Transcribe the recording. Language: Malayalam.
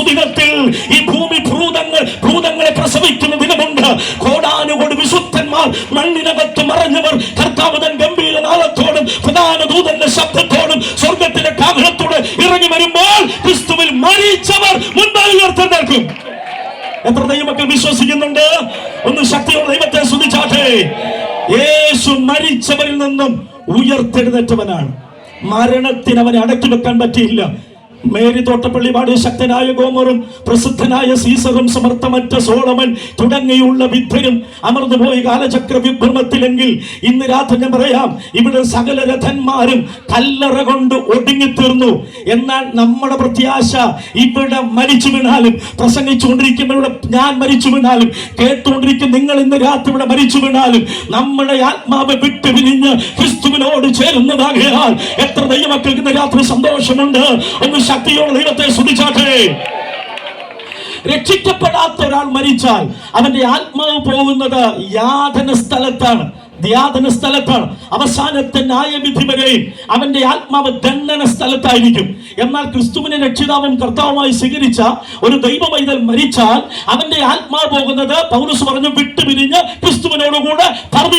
സുദിനത്തിൽ ഈ ഭൂമി ഭൂതങ്ങളെ പ്രസവിക്കുന്ന ദിനമുണ്ട്. കോടാനുകോടി വിശുദ്ധന്മാർ മണ്ണിനകത്ത് മറഞ്ഞവർ കർത്താവ് തൻ ഗംഭീര നാളത്തോടും പ്രധാന ദൂതന്റെ ശബ്ദത്തോടും സ്വർഗത്തിലെ കാഹളത്തോടെ ഇറങ്ങി വരുമ്പോൾ ക്രിസ്തുവിൽ മരിച്ചവർ മുൻപായി ഉയർത്തെഴുന്നേൽക്കും. എത്ര ദൈവമക്കൾ വിശ്വസിക്കുന്നുണ്ട്? ഒന്ന് ശക്തിയോടെ ദൈവത്തെ സ്തുതിച്ചാട്ടെ. യേശു മരിച്ചവരിൽ നിന്നും ഉയർത്തെഴുന്നേറ്റവനാണ്. മരണത്തിന് അവനെ അടക്കി വെക്കാൻ പറ്റിയില്ല. മേരി തോട്ടപ്പള്ളി പാടിയ ശക്തനായ ഗോമറും പ്രസിദ്ധനായ സീസറും സമർത്ഥമറ്റ സോളമൻ തുടങ്ങിയുള്ള വിദ്യരും അമർന്നുപോയി കാലചക്ര വിഭ്രമത്തിലെങ്കിൽ ഇന്ന് രാത്രി ഞാൻ പറയാം, ഇവിടെ സകല രഥന്മാരും കല്ലറ കൊണ്ട് ഒടുങ്ങിത്തീർന്നു. എന്നാൽ നമ്മുടെ പ്രത്യാശ ഇവിടെ മരിച്ചു വീണാലും, പ്രസംഗിച്ചുകൊണ്ടിരിക്കുമ്പോൾ ഞാൻ മരിച്ചു വീണാലും, കേട്ടുകൊണ്ടിരിക്കും നിങ്ങൾ ഇന്ന് രാത്രി ഇവിടെ മരിച്ചു വീണാലും, നമ്മുടെ ആത്മാവ് വിട്ടു പിരിഞ്ഞ് ക്രിസ്തുവിനോട് ചേരുന്നതാകയാൽ എത്ര ദൈവമക്കൾക്ക് ഇന്ന് രാത്രി സന്തോഷമുണ്ട്. ഒന്ന് ശക്തിയോടെ ദൈവത്തെ സ്തുതിച്ചാട്ടെ. രക്ഷിക്കപ്പെടാത്ത ഒരാൾ മരിച്ചാൽ അവന്റെ ആത്മാവ് പോകുന്നത് യാതന സ്ഥലത്താണ്. അവസാനത്തെ ന്യായവിധി വരെയും അവന്റെ ആത്മാവ് ദണ്ഡന സ്ഥലത്തായിരിക്കും. എന്നാൽ ക്രിസ്തുവിനെ രക്ഷിതാവും കർത്താവുമായി സ്വീകരിച്ച ഒരു ദൈവമൈതൽ മരിച്ചാൽ അവന്റെ ആത്മാവ് പോകുന്നത്, പൗലോസ് പറഞ്ഞു, വിട്ടുപിരിഞ്ഞ് ക്രിസ്തുവിനോടുകൂടെ